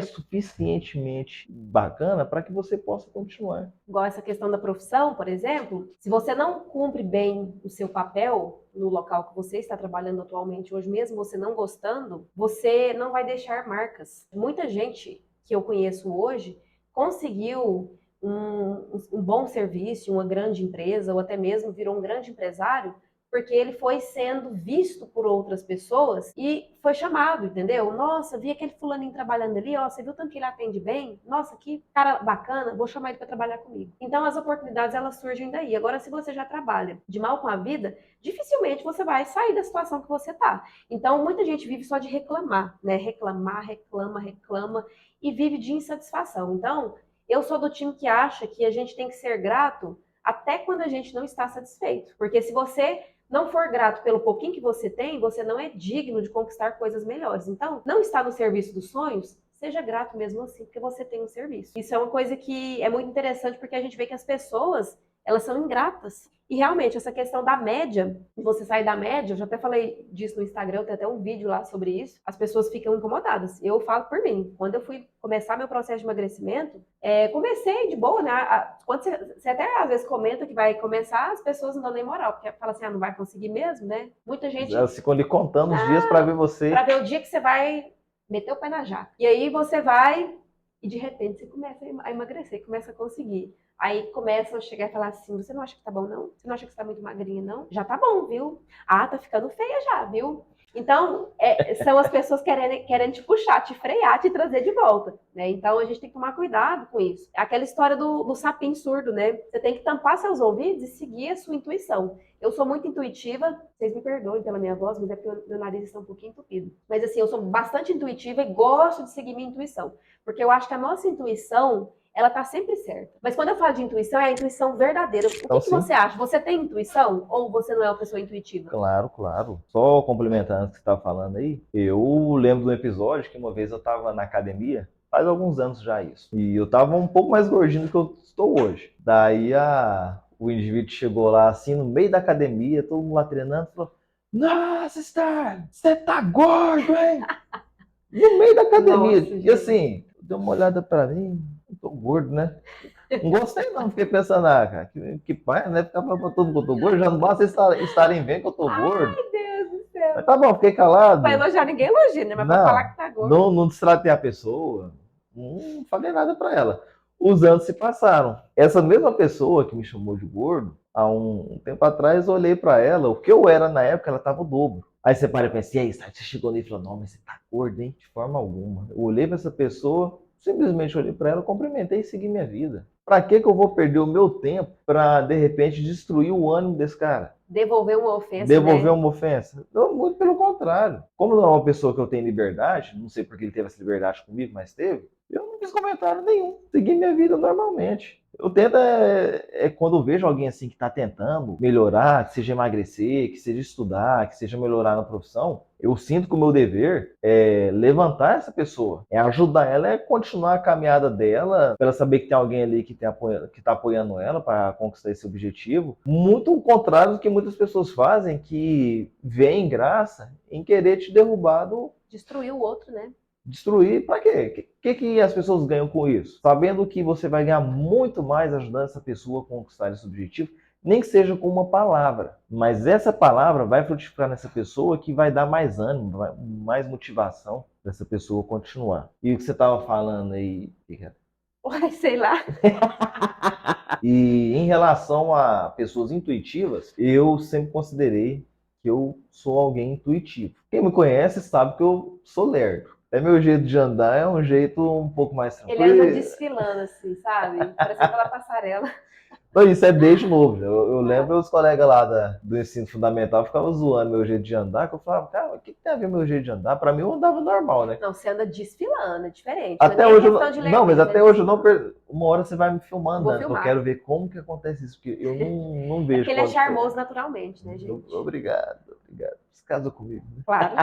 suficientemente bacana para que você possa continuar. Igual essa questão da profissão, por exemplo, se você não cumpre bem o seu papel no local que você está trabalhando atualmente, hoje mesmo você não gostando, você não vai deixar marcas. Muita gente que eu conheço hoje conseguiu um bom serviço, uma grande empresa, ou até mesmo virou um grande empresário, porque ele foi sendo visto por outras pessoas e foi chamado, entendeu? Nossa, vi aquele fulaninho trabalhando ali, ó, você viu tanto que ele atende bem? Nossa, que cara bacana, vou chamar ele para trabalhar comigo. Então as oportunidades elas surgem daí. Agora, se você já trabalha de mal com a vida, dificilmente você vai sair da situação que você tá. Então muita gente vive só de reclamar, né? Reclamar, reclama, reclama e vive de insatisfação. Então, eu sou do time que acha que a gente tem que ser grato até quando a gente não está satisfeito. Porque se você não for grato pelo pouquinho que você tem, você não é digno de conquistar coisas melhores. Então, não está no serviço dos sonhos, seja grato mesmo assim, porque você tem um serviço. Isso é uma coisa que é muito interessante, porque a gente vê que as pessoas, elas são ingratas. E realmente, essa questão da média, você sair da média, eu já até falei disso no Instagram, eu tenho até um vídeo lá sobre isso, as pessoas ficam incomodadas. Eu falo por mim, quando eu fui começar meu processo de emagrecimento, comecei de boa, né? Quando você até às vezes comenta que vai começar, as pessoas não dão nem moral, porque fala assim, não vai conseguir mesmo, né? Muita gente... Elas ficam ali contando os dias para ver Para você. ver o dia que você vai meter o pé na jaca. E aí você vai e de repente você começa a emagrecer, começa a conseguir. Aí começam a chegar e falar assim, você não acha que tá bom não? Você não acha que você tá muito magrinha não? Já tá bom, viu? Ah, tá ficando feia já, viu? Então, são as pessoas querendo te puxar, te frear, te trazer de volta, né? Então, a gente tem que tomar cuidado com isso. É aquela história do sapinho surdo, né? Você tem que tampar seus ouvidos e seguir a sua intuição. Eu sou muito intuitiva, vocês me perdoem pela minha voz, mas é porque meu nariz está um pouquinho entupido. Mas assim, eu sou bastante intuitiva e gosto de seguir minha intuição, porque eu acho que a nossa intuição, ela tá sempre certa. Mas quando eu falo de intuição, é a intuição verdadeira. O Então, que sim, você acha? Você tem intuição ou você não é uma pessoa intuitiva? claro, claro. Só complementando o que você estava falando aí, eu lembro de um episódio que uma vez eu estava na academia, faz alguns anos já isso, e eu estava um pouco mais gordinho do que eu estou hoje. Daí o indivíduo chegou lá assim, no meio da academia, todo mundo lá treinando, e falou: Nossa, Star, você tá gordo, hein? No meio da academia. Nossa, E gente. assim, deu uma olhada pra mim, eu tô gordo, né? Não gostei não, fiquei pensando, cara, que pai, né? Ficar falando pra todo mundo que eu tô gordo, já não basta estarem vendo que eu tô gordo. Ai, Deus do céu. Mas tá bom, fiquei Pra calado. elogiar ninguém elogia, né? Mas pra falar Não, que tá gordo. não destratei a pessoa, não falei nada pra ela. Os anos se passaram. Essa mesma pessoa que me chamou de gordo, há um tempo atrás, eu olhei pra ela, o que eu era na época, ela tava o dobro. Aí você para e pensa, e aí, você chegou ali e falou, não, mas você tá gordo, hein? De forma alguma. Eu olhei pra essa pessoa, simplesmente olhei pra ela, cumprimentei e segui minha vida. Pra que eu vou perder o meu tempo pra, de repente, destruir o ânimo desse cara? Devolver uma ofensa, Devolver né? uma ofensa? Não, muito pelo contrário. Como não é uma pessoa que eu tenho liberdade, não sei porque ele teve essa liberdade comigo, mas teve, eu não fiz comentário nenhum. Segui minha vida normalmente. Eu tento quando eu vejo alguém assim que está tentando melhorar, que seja emagrecer, que seja estudar, que seja melhorar na profissão, eu sinto que o meu dever é levantar essa pessoa, é ajudar ela a continuar a caminhada dela, para ela saber que tem alguém ali que está apoiando ela para conquistar esse objetivo. Muito ao contrário do que muitas pessoas fazem, que veem graça em querer te derrubar do, Destruir o outro, né? destruir. Para quê? O que as pessoas ganham com isso? Sabendo que você vai ganhar muito mais ajudando essa pessoa a conquistar esse objetivo, Nem que seja com uma palavra, mas essa palavra vai frutificar nessa pessoa que vai dar mais ânimo, mais motivação dessa pessoa continuar. E o que você estava falando aí, Ricardo? Uai, sei lá. E em relação a pessoas intuitivas, eu sempre considerei que eu sou alguém intuitivo. Quem me conhece sabe que eu sou lerdo. É meu jeito de andar, é um jeito um pouco mais Ele anda tranquilo. desfilando assim, sabe? Parecendo pela passarela. Então, isso é desde novo. Eu lembro os colegas lá do ensino fundamental ficavam zoando meu jeito de andar, que eu falava, cara, o que tem a ver meu jeito de andar? Pra mim eu andava normal, né? Não, você anda desfilando, é diferente. Até Não é hoje eu questão não. de Não, mas lerdeza, até é hoje eu não. desfilando. Uma hora você vai me filmar Vou andando, que eu filmar. quero ver como que acontece isso, porque eu não É vejo porque ele é qual charmoso diferença. naturalmente, né, gente? Obrigado, obrigado. Você casou comigo, né? Claro.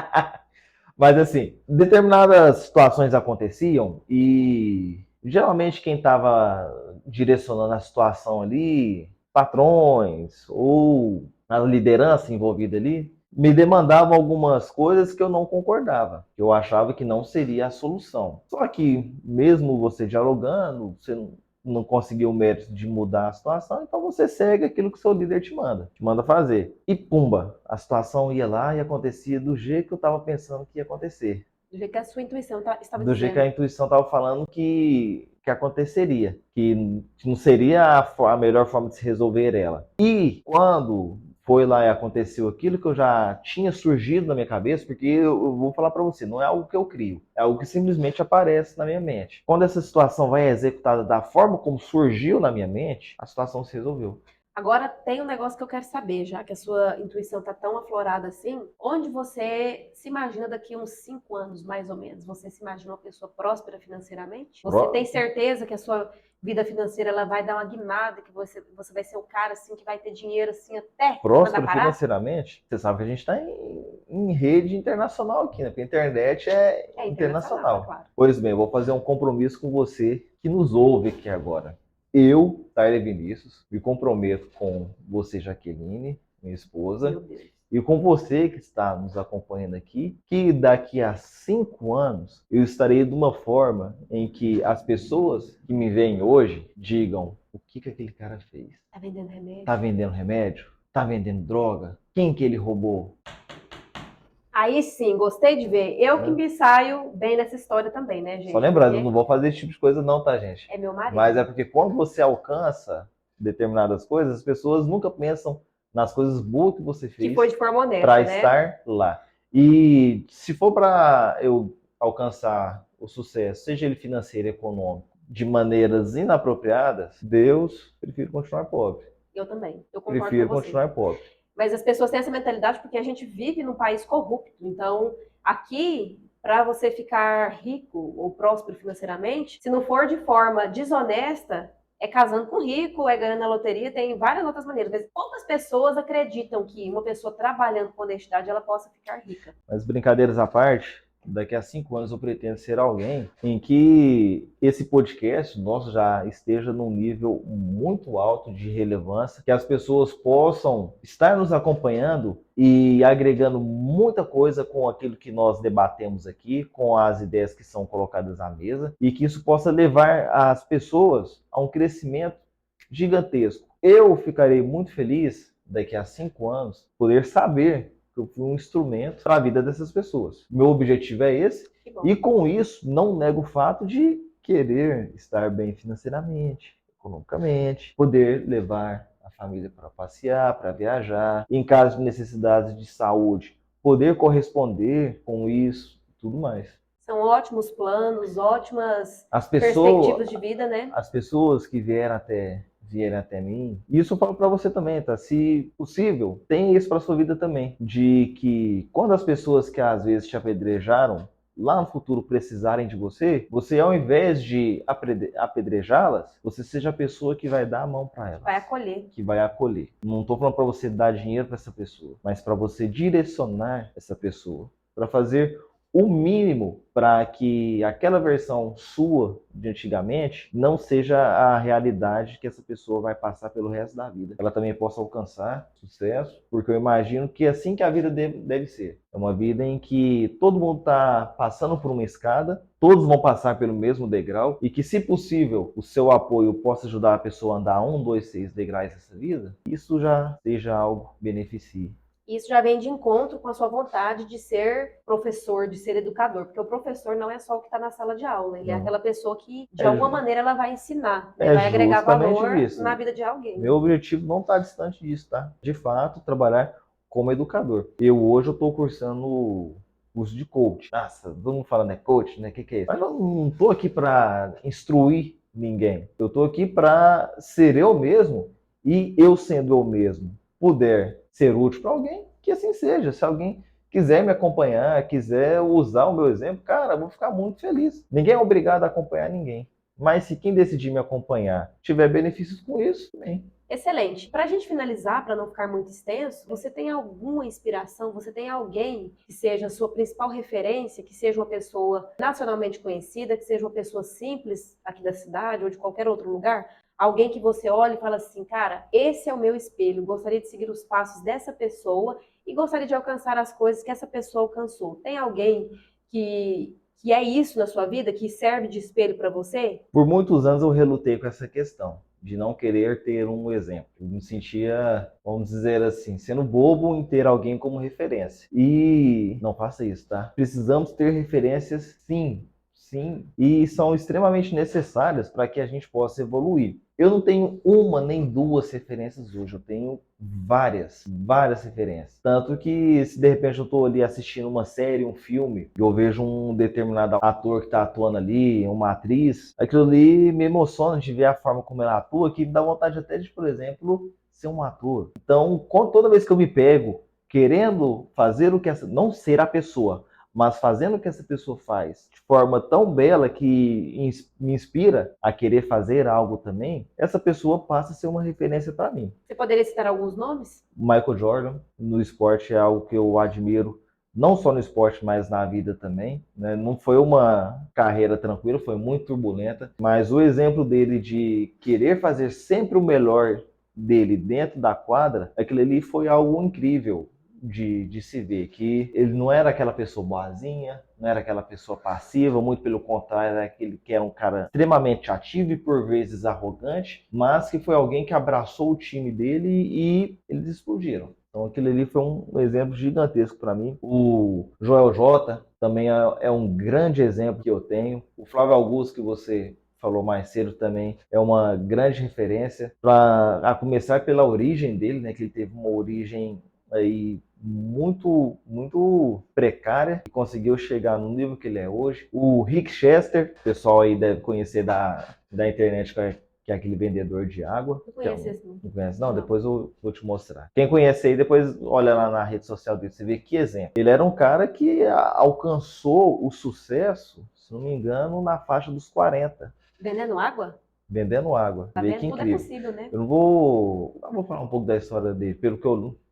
Mas assim, determinadas situações aconteciam e geralmente quem estava direcionando a situação ali, patrões ou a liderança envolvida ali, me demandavam algumas coisas que eu não concordava, que eu achava que não seria a solução. Só que mesmo você dialogando, você não conseguiu o mérito de mudar a situação, então você segue aquilo que o seu líder te manda fazer. E pumba, a situação ia lá e acontecia do jeito que eu estava pensando que ia acontecer. Do jeito que a sua intuição estava Do jeito que a dizendo. intuição estava falando que aconteceria, que não seria a melhor forma de se resolver ela. E quando foi lá e aconteceu aquilo que eu já tinha surgido na minha cabeça, porque eu vou falar para você, não é algo que eu crio, é algo que simplesmente aparece na minha mente. Quando essa situação vai executada da forma como surgiu na minha mente, a situação se resolveu. Agora tem um negócio que eu quero saber, já que a sua intuição está tão aflorada assim, onde você se imagina daqui a uns 5 anos, mais ou menos? Você se imagina uma pessoa próspera financeiramente? Você tem certeza que a sua vida financeira ela vai dar uma guinada, que você vai ser o cara assim que vai ter dinheiro assim até mandar Próspero parar? financeiramente, você sabe que a gente está em rede internacional aqui, né? Porque a internet é É internacional, é internacional. claro. Pois bem, eu vou fazer um compromisso com você que nos ouve aqui agora. Eu, Tyler Vinícius, me comprometo com você, Jaqueline, minha esposa, Meu Deus. e com você que está nos acompanhando aqui, que daqui a 5 anos eu estarei de uma forma em que as pessoas que me veem hoje digam o que aquele cara fez. Tá vendendo remédio? Tá vendendo remédio? Tá vendendo droga? Quem que ele roubou? Aí sim, gostei de ver. Eu que me saio bem nessa história também, né, Só gente? lembrando, eu Porque não vou fazer esse tipo de coisa não, tá, gente? é meu Mas é marido. porque quando você alcança determinadas coisas, as pessoas nunca pensam nas coisas boas que você Que foi fez de forma para honesta, né? estar lá. E se for para eu alcançar o sucesso, seja ele financeiro e econômico, de maneiras inapropriadas, Deus, prefiro continuar pobre. Eu também. Eu concordo com Prefiro você. continuar pobre. Mas as pessoas têm essa mentalidade porque a gente vive num país corrupto. Então, aqui, para você ficar rico ou próspero financeiramente, se não for de forma desonesta, é casando com rico, é ganhando na loteria, tem várias outras maneiras. Mas poucas pessoas acreditam que uma pessoa trabalhando com honestidade ela possa ficar rica. Mas brincadeiras à parte, daqui a 5 anos eu pretendo ser alguém em que esse podcast nosso já esteja num nível muito alto de relevância, que as pessoas possam estar nos acompanhando e agregando muita coisa com aquilo que nós debatemos aqui, com as ideias que são colocadas à mesa, e que isso possa levar as pessoas a um crescimento gigantesco. Eu ficarei muito feliz daqui a 5 anos poder saber que eu fui um instrumento para a vida dessas pessoas. Meu objetivo é esse, e com isso não nego o fato de querer estar bem financeiramente, economicamente, poder levar a família para passear, para viajar, em caso de necessidades de saúde, poder corresponder com isso e tudo mais. São ótimos planos, ótimas As perspectivas de vida, né? as pessoas que vierem até mim, e isso eu falo para você também, tá? Se possível, tenha isso para sua vida também, de que quando as pessoas que às vezes te apedrejaram lá no futuro precisarem de você, você ao invés de apedrejá-las, você seja a pessoa que vai dar a mão para elas, Vai acolher. que vai acolher. Não estou falando para você dar dinheiro para essa pessoa, mas para você direcionar essa pessoa, para fazer o mínimo para que aquela versão sua de antigamente não seja a realidade que essa pessoa vai passar pelo resto da vida. Ela também possa alcançar sucesso, porque eu imagino que é assim que a vida deve ser. É uma vida em que todo mundo está passando por uma escada, todos vão passar pelo mesmo degrau, e que, se possível, o seu apoio possa ajudar a pessoa a andar 1, 2, 6 degraus nessa vida, isso já seja algo que beneficie. Isso já vem de encontro com a sua vontade de ser professor, de ser educador, porque o professor não é só o que está na sala de aula, ele é Não. aquela pessoa que, de alguma maneira, ela vai ensinar, né? É Vai agregar justamente valor na isso. vida de alguém. Meu objetivo não está distante disso, tá? De fato, trabalhar como educador. Hoje eu estou cursando o curso de coach. Nossa, todo mundo fala, né? Coach, né? O que é isso? Mas eu não estou aqui para instruir ninguém. Eu estou aqui para ser eu mesmo, e eu sendo eu mesmo puder ser útil para alguém, que assim seja. Se alguém quiser me acompanhar, quiser usar o meu exemplo, cara, eu vou ficar muito feliz. Ninguém é obrigado a acompanhar ninguém. Mas se quem decidir me acompanhar tiver benefícios com isso, também. Excelente. Para a gente finalizar, para não ficar muito extenso, você tem alguma inspiração? Você tem alguém que seja a sua principal referência, que seja uma pessoa nacionalmente conhecida, que seja uma pessoa simples aqui da cidade ou de qualquer outro lugar? Alguém que você olha e fala assim, cara, esse é o meu espelho, gostaria de seguir os passos dessa pessoa e gostaria de alcançar as coisas que essa pessoa alcançou. Tem alguém que é isso na sua vida, que serve de espelho para você? Por muitos anos eu relutei com essa questão de não querer ter um exemplo. Eu me sentia, vamos dizer assim, sendo bobo em ter alguém como referência. E não faça isso, tá? Precisamos ter referências, sim, sim, e são extremamente necessárias para que a gente possa evoluir. Eu não tenho uma nem duas referências hoje, eu tenho várias referências. Tanto que se de repente eu estou ali assistindo uma série, um filme, e eu vejo um determinado ator que está atuando ali, uma atriz, aquilo ali me emociona de ver a forma como ela atua, que me dá vontade até de, por exemplo, ser um ator. Então, toda vez que eu me pego querendo fazer o que essa, não ser a pessoa, mas fazendo o que essa pessoa faz de forma tão bela que me inspira a querer fazer algo também, essa pessoa passa a ser uma referência para mim. Você poderia citar alguns nomes? Michael Jordan, no esporte, é algo que eu admiro, não só no esporte, mas na vida também, né? Não foi uma carreira tranquila, foi muito turbulenta, mas o exemplo dele de querer fazer sempre o melhor dele dentro da quadra, aquilo ali foi algo incrível de se ver, que ele não era aquela pessoa boazinha, não era aquela pessoa passiva, muito pelo contrário, era aquele que era um cara extremamente ativo e por vezes arrogante, mas que foi alguém que abraçou o time dele e eles explodiram. Então aquele ali foi um exemplo gigantesco para mim. O Joel J também é um grande exemplo que eu tenho. O Flávio Augusto, que você falou mais cedo, também é uma grande referência, a começar pela origem dele, né, que ele teve uma origem aí muito precária e conseguiu chegar no nível que ele é hoje. O Rick Chester, o pessoal aí deve conhecer da internet, que é aquele vendedor de água. Não conheço esse Não conhece? Não, depois eu vou te mostrar. Quem conhece aí, depois olha lá na rede social dele, você vê que exemplo. Ele era um cara que alcançou o sucesso, se não me engano, na faixa dos 40. Vendendo água? Vendendo água. Tá Vê vendo? que Tudo é incrível. possível, né? Eu vou falar um pouco da história dele,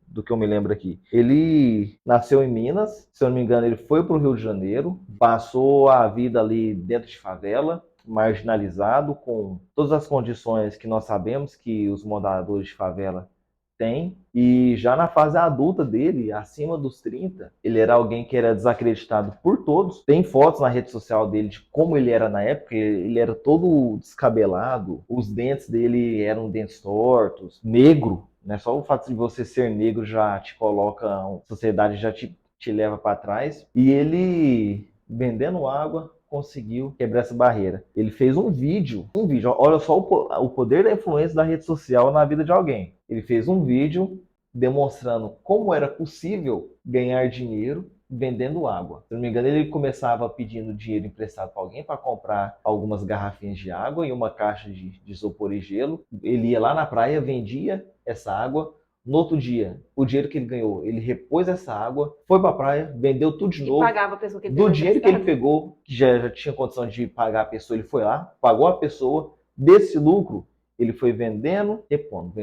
do que eu me lembro aqui. Ele nasceu em Minas, se eu não me engano, ele foi para o Rio de Janeiro, passou a vida ali dentro de favela, marginalizado, com todas as condições que nós sabemos que os moradores de favela têm. E já na fase adulta dele, acima dos 30, ele era alguém que era desacreditado por todos. Tem fotos na rede social dele de como ele era na época. Ele era todo descabelado, os dentes dele eram dentes tortos, negro, né? Só o fato de você ser negro já te coloca, a sociedade já te leva para trás. E ele, vendendo água, conseguiu quebrar essa barreira. Ele fez um vídeo, olha só o poder da influência da rede social na vida de alguém. Ele fez um vídeo demonstrando como era possível ganhar dinheiro vendendo água. Se não me engano, ele começava pedindo dinheiro emprestado para alguém para comprar algumas garrafinhas de água e uma caixa de isopor e gelo. Ele ia lá na praia, vendia essa água. No outro dia, o dinheiro que ele ganhou, ele repôs essa água, foi para a praia, vendeu tudo de E novo. pagava a pessoa que Do pegou dinheiro que ele emprestado. pegou, que já tinha condição de pagar a pessoa, ele foi lá, pagou a pessoa. Desse lucro, ele foi vendendo, repondo,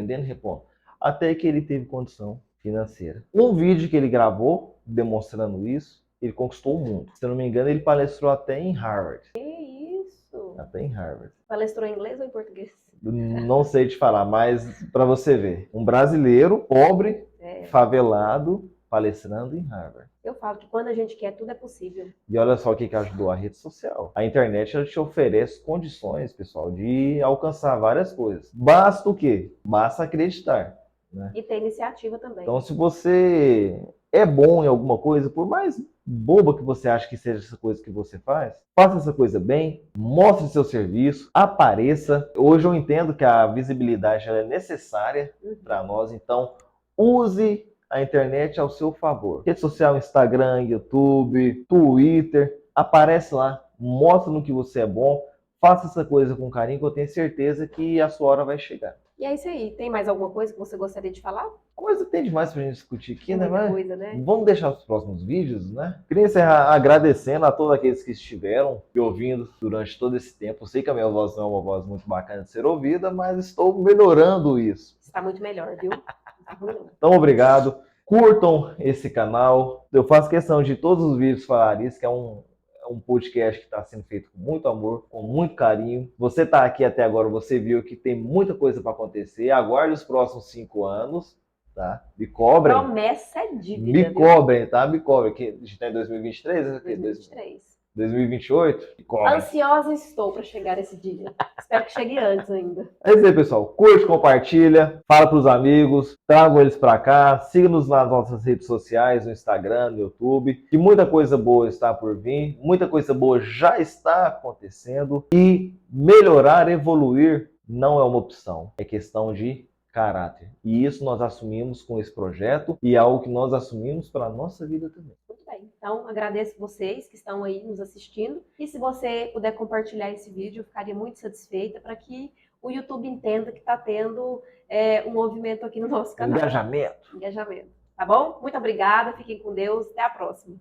até que ele teve condição financeira. Um vídeo que ele gravou demonstrando isso, ele conquistou o mundo. Se eu não me engano, ele palestrou até em Harvard. Que isso? Até em Harvard. Palestrou em inglês ou em português? Não sei te falar, mas para você ver. Um brasileiro, pobre, favelado, palestrando em Harvard. Eu falo que quando a gente quer, tudo é possível. E olha só o que ajudou a rede social. A internet ela te oferece condições, pessoal, de alcançar várias coisas. Basta o quê? Basta acreditar. Né? E ter iniciativa também. Então, se você é bom em alguma coisa, por mais boba que você acha que seja essa coisa que você faz, faça essa coisa bem, mostre seu serviço, apareça. Hoje eu entendo que a visibilidade ela é necessária para nós, então use a internet ao seu favor. Rede social, Instagram, YouTube, Twitter, aparece lá, mostra no que você é bom, faça essa coisa com carinho que eu tenho certeza que a sua hora vai chegar. E é isso aí. Tem mais alguma coisa que você gostaria de falar? Coisa tem demais pra gente discutir aqui, né? Muita coisa, né? Vamos deixar os próximos vídeos, né? Queria encerrar agradecendo a todos aqueles que estiveram me ouvindo durante todo esse tempo. Eu sei que a minha voz não é uma voz muito bacana de ser ouvida, mas estou melhorando isso. Está muito melhor, viu? Tá ruim, não. Então, obrigado. Curtam esse canal. Eu faço questão de todos os vídeos falar isso, que é um podcast que está sendo feito com muito amor, com muito carinho. Você está aqui até agora, você viu que tem muita coisa para acontecer. Aguarde os próximos 5 anos, tá? Me cobrem. Promessa é dívida. Me cobrem, tá? Me cobrem. Que a gente está em 2023? 2023. 2028? Me cobrem. Ansiosa estou para chegar esse dia. Espero que chegue antes ainda. É isso aí, pessoal. Curte, compartilha, fala pros amigos, tragam eles pra cá, siga-nos nas nossas redes sociais, no Instagram, no YouTube, que muita coisa boa está por vir, muita coisa boa já está acontecendo e melhorar, evoluir não é uma opção, é questão de caráter. E isso nós assumimos com esse projeto e é algo que nós assumimos para a nossa vida também. Muito bem. Então, agradeço vocês que estão aí nos assistindo. E se você puder compartilhar esse vídeo, eu ficaria muito satisfeita para que o YouTube entenda que está tendo um movimento aqui no nosso canal. Engajamento. Tá bom? Muito obrigada. Fiquem com Deus. Até a próxima.